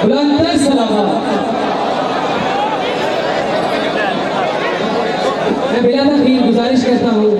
بلند سلامات۔ میں بلا تاخیر گزارش کرتا ہوں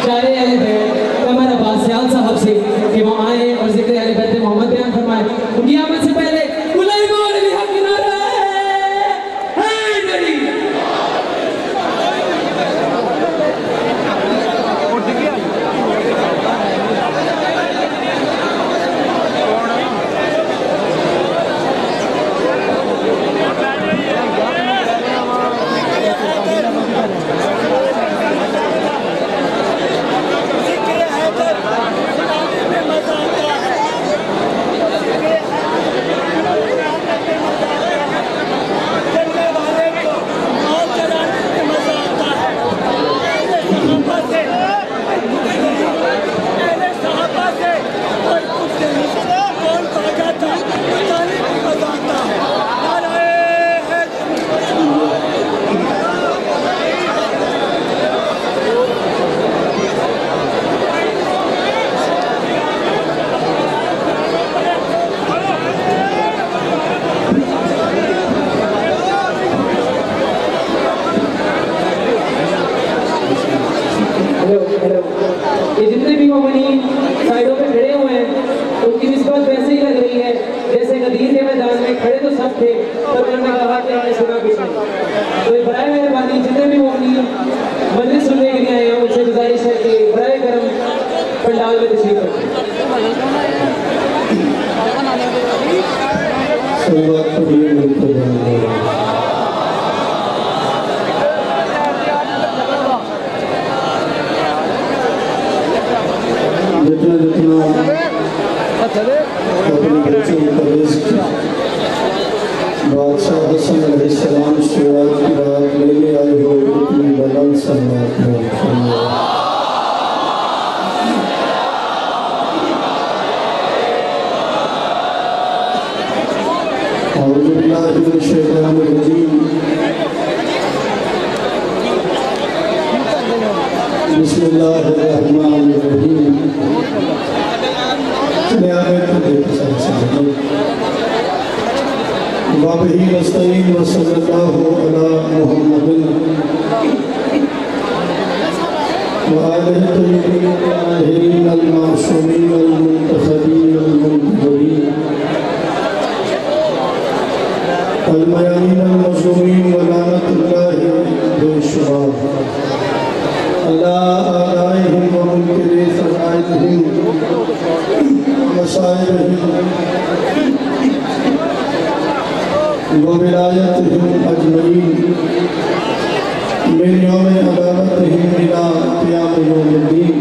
چارے اہل بیت عمر عباس سیال صاحب سے کہ وہ آئیں اور ذکر اہل بیت محمد بیان فرمائیں۔ ان کی آمد سے پہلے کلئی مولوی حق نعرہ حیدری۔ یہ جتنے بھی مومنین سائیڈوں پہ کھڑے ہوئے ہیں ان کی نسبت ویسے ہی لگ رہی ہے جیسے غدیر کے میدان میں کھڑے تو سب تھے پر انہوں نے کہا کہ ہم نے سنا کچھ نہیں۔ تو برائے مہربانی جتنے بھی مومنین مجلس سننے کے لیے آئے ہیں ان سے گزارش ہے کہ برائے کرم پنڈال میں تشریف رکھیں۔ اپنی بچوں کا رزق بادشاہ حسن علیہ السلام شروعات کی رات لینے آئے ہو اتنی بلند سماعت میں اعوذ باللہ من الشیطان الرجیم بسم اللہ الرحمن الرحیم وَبِهِ نَسْتَعِينُ وَصَلَّى اللَّهُ عَلَى مُحَمَّدٍ وَآلِهِ الطَّيِّبِينَ الطَّاهِرِينَ الْمَعْصُومِينَ الْمُنْتَخَبِينَ الْمُنْتَجَبِينَ الْمَيَامِينَ الْمَظْلُومِينَ وَلَعنَةُ اللَّهِ بِالشُّرَارِ عَلَىٰ آبَائِهِمْ وَمُنكِرِي فَضَائِلِهِمْ ومصائبهم وولایتهم اجمعین من یوم عدالتهم الى قیام یوم الدین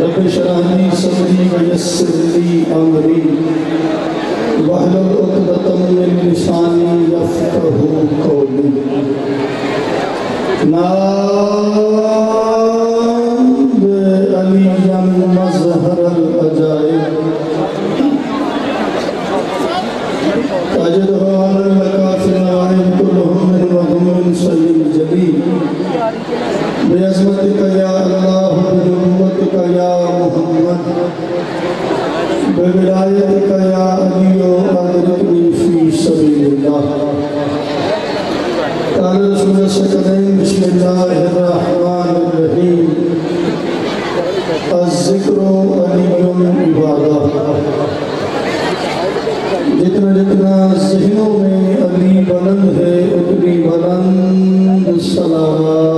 رب اشرح لي صدری ویسر لي امری واحلل عقدۃ من لسانی یفقهوا قولی۔ علی مظہر العجائب تجدہ علی الکافر نوائب کلہم من وہم سلیم جلیل بعظمتک یا اللہ بنبوتک یا محمد بولایتک یا علی ادرکنی فی سبیل اللہ۔ قال رسول السکرین بسم اللہ الرحمن الرحیم الذکر علی عبادہ۔ جتنا جتنا ذہنوں میں علی بلند ہے اتنی بلند صلوات۔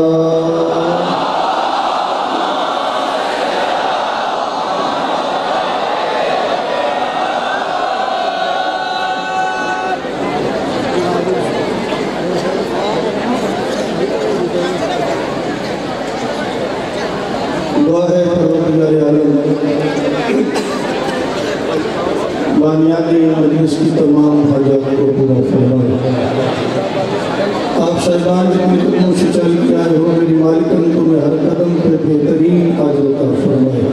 بانیانی مجلس کی تمام حاجات کو پورا فرمائے۔ آپ صاحبان جتنی قدموں سے چل کے آئے ہو میری مالکن تمہیں ہر قدم پہ بہترین اجر عطا فرمائے۔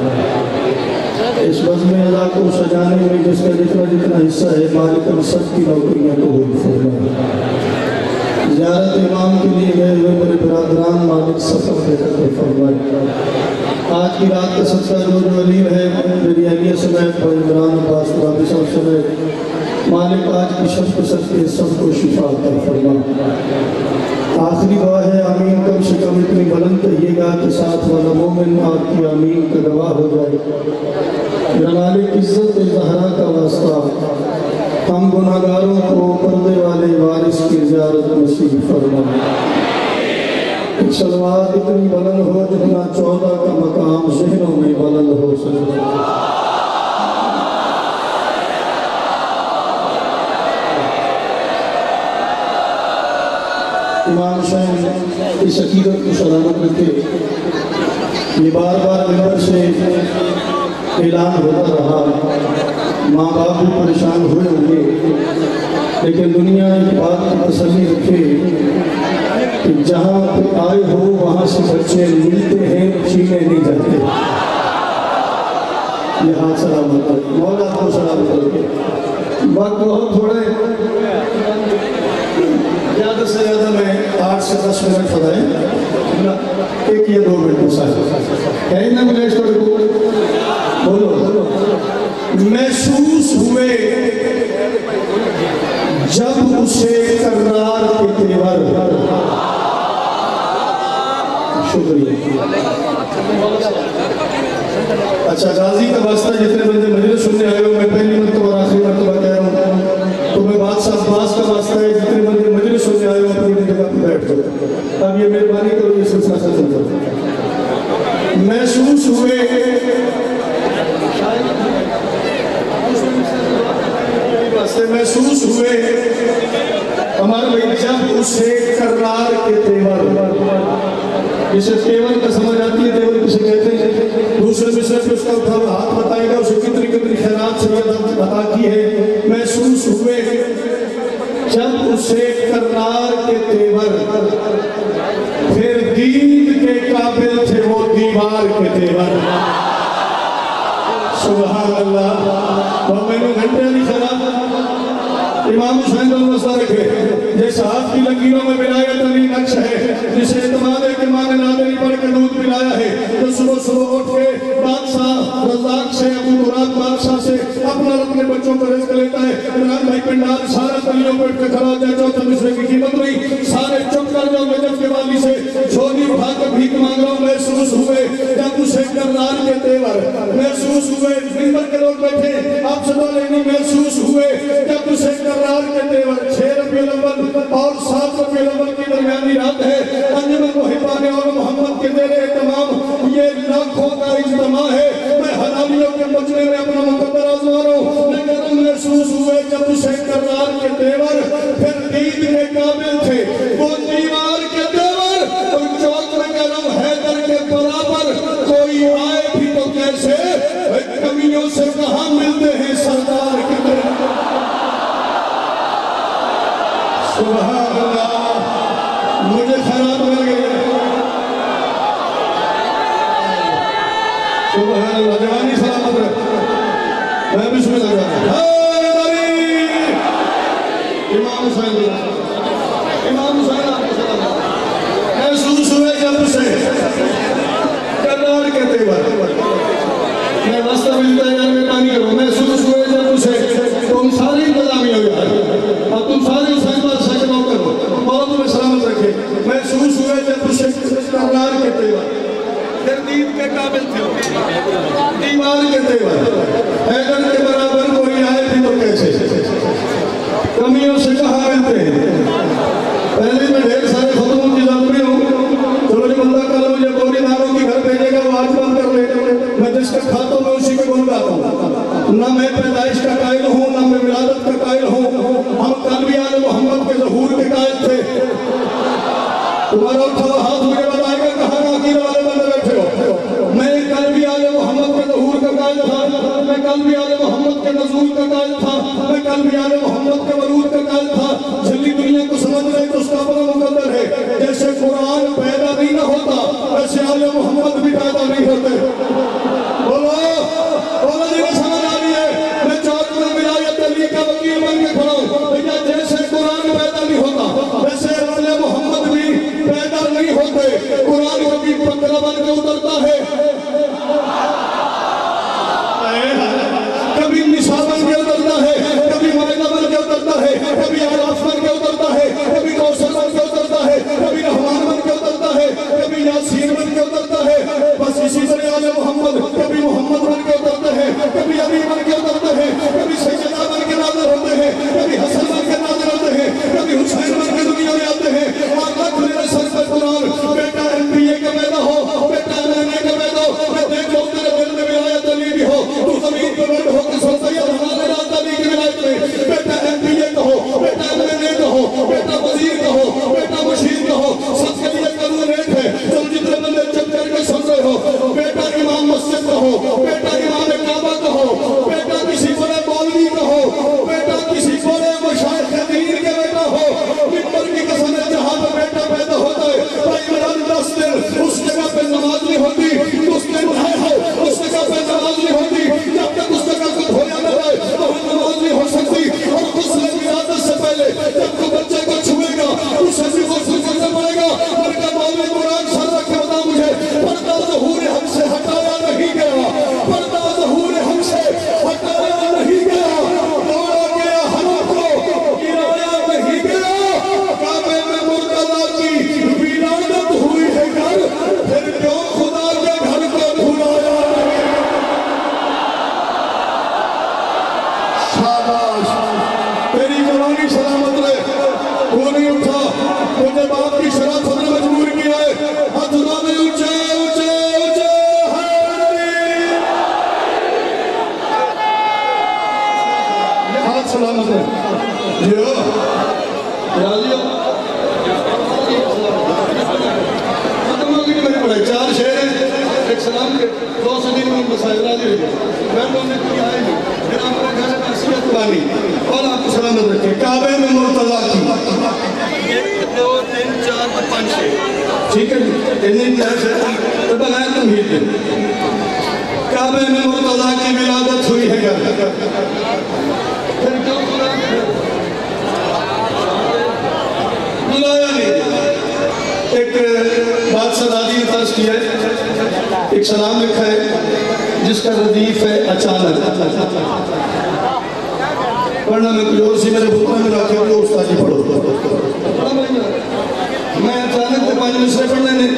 اس بزم ادا کو سجانے میں جس کا جتنا حصہ ہے مالکن سب کی نوکریاں قبول فرمائے۔ زیارت امام کے لیے گئے ہوئے میرے برادران مالک سفر بے قدر فرمائے۔ آج کی رات کا سب سے جو علیم ہے میری اہلیہ سمیت بھائی عمران عباس رابی صاحب سمیت مالک آج کی شب کو سب کے سب کو شفا عطا فرما. آخری دعا ہے آمین کم سے کم اتنی بلند کہیے گا کہ ساتھ والا مومن آپ کی آمین کا گواہ ہو جائے. میرا مالک عزت زہرا کا واسطہ ہم گناہگاروں کو پردے والے وارث کی زیارت نصیب فرما. ایک صلوات اتنی بلند ہو جتنا 14 کا مقام ذہنوں میں بلند ہو سکے. امام حسین اس عقیدت کو سلامت رکھے. یہ بار بار ممبر سے اعلان ہوتا رہا, ماں باپ بھی پریشان ہوئے ہوں گے, لیکن دنیا ایک بات کی تسلی رکھے کہ جہاں پہ آئے ہو وہاں سے بچے ملتے ہیں, چھینے نہیں جاتے. یہ ہاتھ سلامت رکھے, مولا کو سلامت رکھے. وقت بہت تھوڑے, زیادہ سے زیادہ میں 8 سے 10 منٹ فضائیں, 1 یا 2 منٹ مسائل ہے نا. مجھے اس کو بولو. محسوس ہوئے جب اسے کرار کے تیور. شکریہ. اچھا غازی کا واسطہ جتنے بندے مجلس سننے آئے ہو, میں پہلی مرتبہ اور آخری مرتبہ کہہ رہا ہوں, تو میں بادشاہ عباس کا واسطہ ہے جتنے بندے مجلس سننے آئے ہو اپنی جگہ پہ بیٹھ جاؤ. اب یہ مہربانی کرو, یہ سلسلہ سے چل جاؤ. محسوس ہوئے محسوس ہوئے ہمارے بھائی جب اسے کرار کے تیور, جسے تیور کا سمجھ آتی ہے, تیور کسے کہتے ہیں, دوسرے مصرے پہ اس کا اٹھا ہوا ہاتھ بتائے گا اسے کتنی کتنی خیرات سے عطا کی ہے. محسوس ہوئے جب اسے کرار کے تیور, پھر دید کے قابل تھے وہ دیوار کے تیور. سبحان اللہ. وہ میں نے گھنٹے نہیں خراب. امام حسین اللہ رکھے جیسا آپ کی لکیروں میں ولایت علی نقش ہے, جسے اعتماد ہے کہ ماں نے نادری پڑھ کے دودھ پلایا ہے, جو صبح صبح اٹھ کے بادشاہ رزاق سے ابو مراد بادشاہ سے اپنا اپنے بچوں کو رزق لیتا ہے. عمران بھائی پنڈال سارا تلیوں پہ اٹھ کے کھڑا ہو جائے, چوتھے مصرے کی قیمت نہیں, سارے چپ کر جاؤ نجف کے والی سے جھولی اٹھا کر بھیک مانگ رہا ہوں. محسوس ہوئے جب اسے کرار کے تیور, محسوس ہوئے منبر کے لوگ بیٹھے آپ سے بولے نہیں, محسوس ہوئے جب اسے کرار کے تیور. 6 ربیع الاول اور 7 ربیع الاول کی درمیانی رات ہے. انجمن محبان اور محمد کے زیر اہتمام یہ لاکھوں کا اجتماع ہے. میں حلالیوں کے مجمع میں اپنا مقدر آزما رہا ہوں, لیکن محسوس ہوئے جب اسے کرار کے تیور, پھر دید کے قابل تھے وہ دیوار کے تیور. کوئی چوک میں کہہ رہا ہوں حیدر کے برابر کوئی آئے بھی تو کیسے, کمیوں سے کہاں ملتے ہیں سردار کے تیور. سبحان اللہ. مجھے خیرات مل گئی. سبحان اللہ. جوانی سلامت رہے. میں بسم اللہ کرتا ہوں. امام حسین امام حسین آپ کو سلام. محسوس ہوئے جب اسے کرار کے تیور, میں واسطہ ملتا ہے یار میں پانی کروں. محسوس ہوئے جب اسے, تم ساری انتظامی ہو یار, اب تم سارے حسین بادشاہ کے نام کرو, مولا تمہیں سلامت رکھے. محسوس ہوئے جب اسے کرار کے تیور, پھر دید کے قابل تھے دیوار کے تیور. حیدر کے برابر کوئی آئے بھی تو کیسے, کمیوں سے کہاں ملتے ہیں. پہلے میں ڈھیر سارے خطبوں کی ضرورت میں ہوں, چلو جو بندہ کل مجھے گوری داروں کی گھر بھیجے گا وہ آج بند کر لے. میں جس کا کھاتا ہوں میں اسی کو بن جاتا ہوں. نہ میں پیدائش کا قائل ہوں, نہ میں ولادت کا قائل ہوں. ہم کل بھی آل محمد کے ظہور کے قائل تھے. تمہارا اٹھا ہاتھ مجھے بتائے گا کہاں کا عقیدہ والے بندے بیٹھے ہو. میں کل بھی آل محمد کے ظہور کا قائل تھا, میں کل بھی آل محمد کے نزول کا قائل تھا, میں کل بھی آل محمد کے ورود کا قائل تھا. جھلی دنیا کو سمجھ رہے تو اس کا اپنا مقدر ہے. جیسے قرآن پیدا نہیں نہ ہوتا ویسے آل محمد بھی پیدا نہیں ہوتے. بولو بولو جی میں سمجھ آ رہی ہے. میں چوک میں ولایت علی کا وکیل بن کے کھڑا ہوں. جیسے قرآن پیدا نہیں ہوتا ویسے آل محمد بھی پیدا نہیں ہوتے. قرآن وکیل پتھر بن کے اترتا ہے, جی ہو راضی ہو ختم ہو گئی میری پڑھائی 4 شعر ہیں ایک سلام کے 200 دن میں مسائل راضی ہوئی میں لوگوں نے کوئی آئے نہیں پھر آپ نے گھر نصیحت بانی اور آپ کو سلامت رکھے کعبے میں مرتضیٰ کی 1 2 3 4 5 ٹھیک ہے اتنی پیار سے تو بغیر تمہید دیں کعبے میں مرتضیٰ کی ولادت ہوئی ہے گھر پھر کیوں بلایا نہیں ایک بات سرادی نے طرز کیا ہے ایک سلام لکھا ہے جس کا ردیف ہے اچانک پڑھنا میں کچھ اور سی میرے بکرہ میں رکھے ہوئے استاد جی پڑھو میں اچانک تے 5 مصرے پڑھنے نے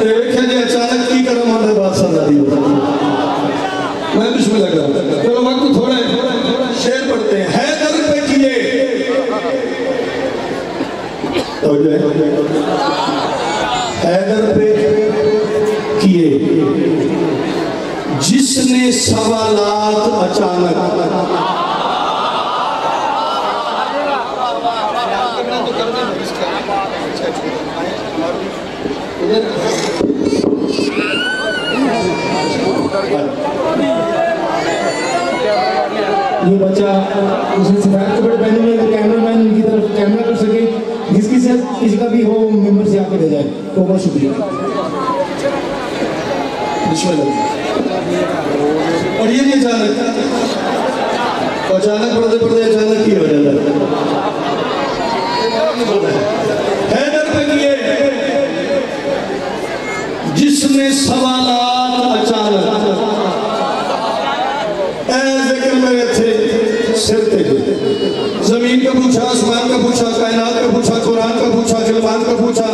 دیکھا جی اچانک کی کرم ہوتا ہے بات سرادی میں بسم اللہ کروں چلو وقت تھوڑا ہے شعر پڑھتے ہیں حیدر پہ کیے حیدر پہ کیے جس نے سوالات اچانک یہ بچہ اس نے سفید کپڑے پہنے ہوئے تو کیمرہ مین ان کی طرف کیمرہ کر سکے جس کی صرف کسی کا بھی ہو ممبر سے آ کے دے جائے تو بہت شکریہ بسم اللہ اور یہ نہیں اچانک پڑھتے پڑھتے اچانک کی ہو جاتا حیدر پہ کیے جس نے سوالات اچانک اے ذکر میں تھے سر تے زمین کا پوچھا آسمان کا پوچھا کائنات کا پوچھا قرآن کا پوچھا جلوان کا پوچھا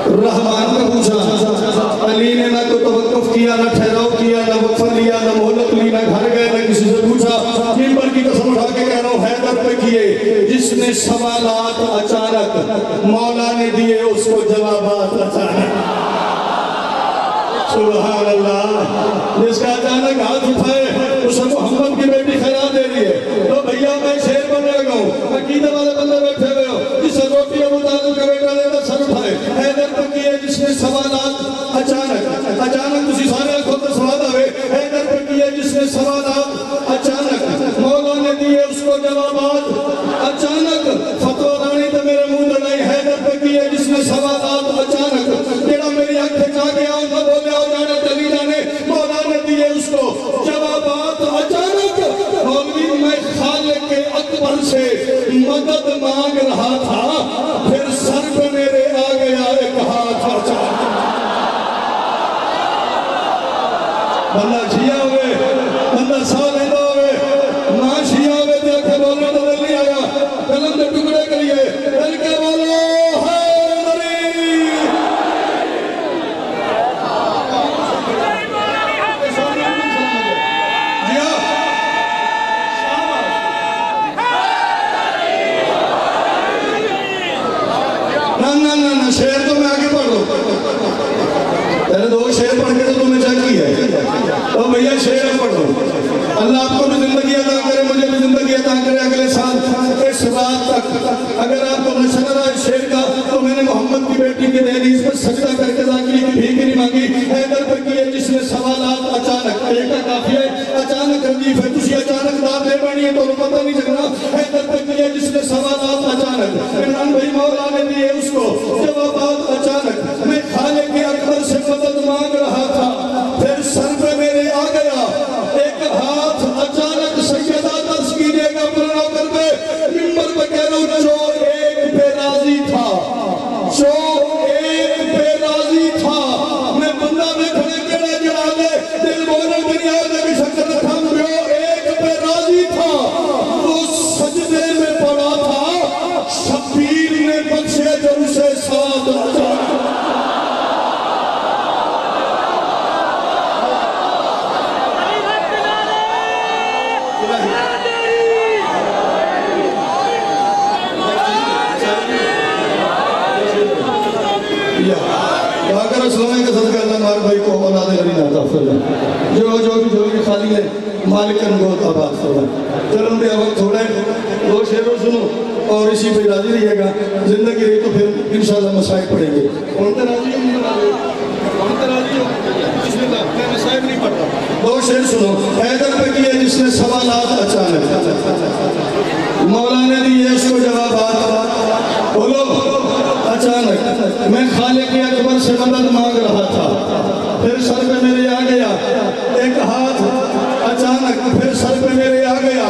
رحمان کا پوچھا علی نے نہ تو توقف کیا نہ ٹھہراؤ کیا نہ وقفہ لیا نہ مہلت لی نہ گھر گئے نہ کسی سے پوچھا ممبر کی قسم اٹھا کے کہہ رہا ہوں حیدر پہ کیے جس نے سوالات اچانک مولا نے دیے اس کو جوابات اچانک سبحان اللہ جس کا اچانک ہاتھ اٹھائے اسے محمد کی بیٹی خیرات دے دی ہے تو بھیا میں شیر بننے لگا ہوں عقیدہ والے بندے بیٹھے ہوئے ہو جسے روٹی ابو طالب کا بیٹا دیتا سر اٹھائے حیدر پہ کیے جس نے سوالات اچانک تسی سارے خود سوال آئے حیدر پہ کیے جس نے سوالات اچانک مولا نے دیے اس کو جوابات اچانک فتوہ رانی تو میرے منہ دلائی حیدر پہ کیے جس نے سوالات اچانک تیرا میری آنکھ پھینکا گیا ان کو بولے آؤ جانے چلی جانے مولا نے دیے اس کو جوابات اچانک مولوی میں خالق کے اکبر سے مدد مانگ رہا تھا پھر سر پہ میرے آ گیا ایک ہاتھ اچانک بندہ جھیا ہوئے بندہ سا لیندہ ہوئے ماں جھیا ہوئے دے کے بولنے تو دل نہیں آیا قلم دے ٹکڑے کریے دل کے بولو شعر تو میں آگے پڑھ لوں پہلے 2 شعر پڑھ کے تو تمہیں چاہیے ہے تو بھیا شعر پڑھ لوں اللہ آپ کو بھی زندگی عطا کرے مجھے بھی زندگی عطا کرے اگلے سال اس رات تک اگر آپ کو نشہ رہا ہے شعر کا تو میں نے محمد کی بیٹی کے دہلیز پر سجدہ کر کے داخلی کی بھیک نہیں مانگی حیدر پہ کیے جس نے سوالات اچانک ایک کا کافی ہے اچانک ردیف ہے تسی اچانک دار لے بانی ہے تو پتہ نہیں چکنا حیدر پہ کیے جس نے سوالات اچانک عمران بھائی مولا نے دیے اس کو جوابات اچانک میں خالق کے اکبر سے مدد مانگ رہا تھا پھر سر پہ میرے آ گیا ایک ہاتھ اچانک سیدہ درس کیجئے گا پرانا کر پہ ممبر پہ کہہ رہا ہوں جو ایک پہ راضی تھا جو ایک پہ راضی تھا میں بندہ میں کھڑے کڑے جڑا لے دل بولے دنیا میں بھی شکر رکھا جو ایک پہ راضی تھا وہ حاضرین عطا فرمائے، جو بھی خالی ہے مالکن گوت آباد فرمائے۔ چلو میرا وقت تھوڑا ہے، 2 شعر سنو اور اسی پہ راضی رہیے گا، زندگی رہی تو پھر انشاءاللہ مسائل پڑھیں گے۔ کون تے راضی ہو؟ بسم اللہ، میں مسائل نہیں پڑھتا۔ 2 شعر سنو۔ حیدر پہ کیے جس نے سوالات اچانک، مولا نے دیے اس کو جوابات، بولو اچانک۔ میں خالق اکبر سے مدد مانگ رہا تھا، پھر سر پہ میرے آ گیا ایک ہاتھ اچانک، پھر سر پہ میرے آ گیا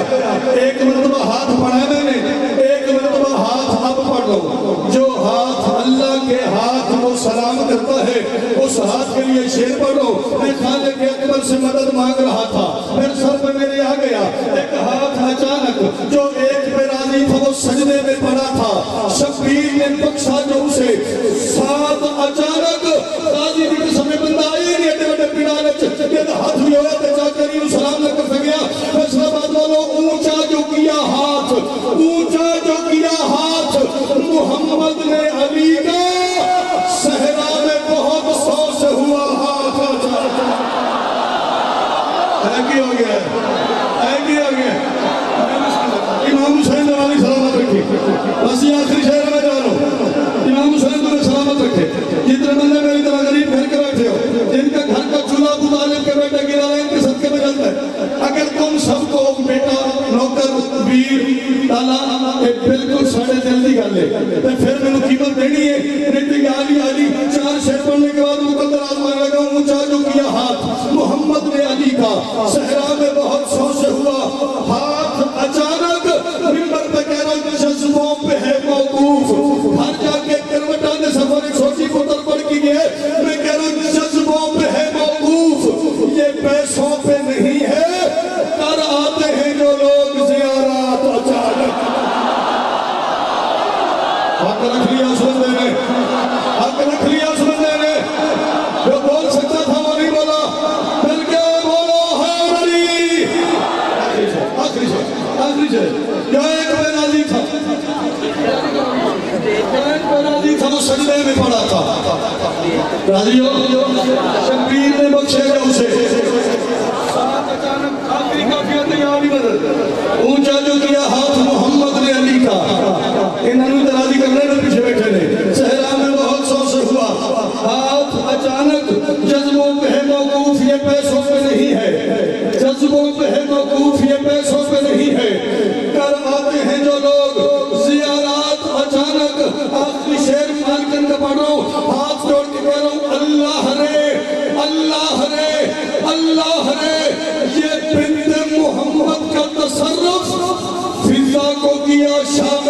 ایک مرتبہ ہاتھ پڑھا میں نے، ایک مرتبہ ہاتھ اب پڑھ لو۔ جو ہاتھ اللہ کے ہاتھ کو سلام کرتا ہے اس ہاتھ کے لیے شعر پڑھو۔ میں خالق اکبر سے مدد مانگ رہا تھا، پھر سر پہ میرے آ گیا ایک ہاتھ اچانک، جو ایک پہ راضی تھا وہ سجدے میں پڑا تھا، شبیر نے بخشا جو اسے 7 اچانک۔ راضی بھی قسم بندہ آئی نہیں اٹھے وٹے پیڑا لچ کہ ہاتھ بھی ہویا تے جا کر یہ سلام نہ کر سکیا۔ فیصلہ بات والو، اونچا جو کیا ہاتھ، اونچا جو کیا ہاتھ محمد نے علی کا، صحرا میں بہت سو سے ہوا ہاتھ ہے کی ہو گیا ہے کی ہو گیا۔ امام حسین والی سلامت رکھی، بس یہ آخری شہر میں جانو، امام حسین تمہیں سلامت رکھے۔ جتنے بندے میری طرح غریب گھر کے بیٹھے ہو، جن کا گھر کا چولہا ابو طالب کے بیٹا گرا ہے، ان کے صدقے میں جلتا ہے۔ اگر تم سب کو بیٹا، نوکر، ویر، تالا بالکل ساڑھے جلدی کر لے تو پھر میں نے قیمت دینی ہے۔ نہیں تو علی علی 4 شعر پڑھنے کے بعد مقدر آزمان لگا، اونچا جو کیا ہاتھ محمد نے علی کا، صحرا میں بہت سو سے ہوا ہاتھ اچانک۔ ممبر پہ کہہ رہا ہوں جذبوں پہ ہے موقوف، ہر جا کے کروٹا نے سفر ایک چھوٹی پتر پڑھ کی گئے، میں کہہ رہا ہوں جذبوں پہ ہے موقوف، یہ پیسوں پہ نہیں ہے، کر آتے ہیں جو لوگ زیارات اچانک۔ حق رکھ لیا اس بندے نے، حق رکھ لیا اس بندے نے، جو بول سکتا تھا وہ نہیں بولا، بلکہ بولو ہے علی۔ آخری سے کیا ایک بے راضی تھا، ایک بے راضی تھا، وہ سجدے میں پڑا تھا۔ راضی ہو؟ شبیر نے بخشے گا اسے، اچانک آخری کافیت ہے یہاں بھی مدد۔ اونچا جو کیا ہاتھ محمد نے علی کا، انہوں نے راضی کرنے میں پیچھے بیٹھے نے، صحرا میں بہت سو سے ہوا ہاتھ اچانک۔ جذبوں پہ ہے موقوف، یہ پیسوں پہ نہیں ہے، جذبوں پہ ہے موقوف، یہ پیسوں پہ نہیں ہے، کر آتے ہیں جو لوگ زیارات اچانک۔ آخری شعر مالکن کا پڑھ رہا ہوں، ہاتھ جوڑ کے کہہ رہا ہوں، اللہ رے اللہ رے اللہ رے، یہ بنت محمد کا تصرف فضا کو کیا شام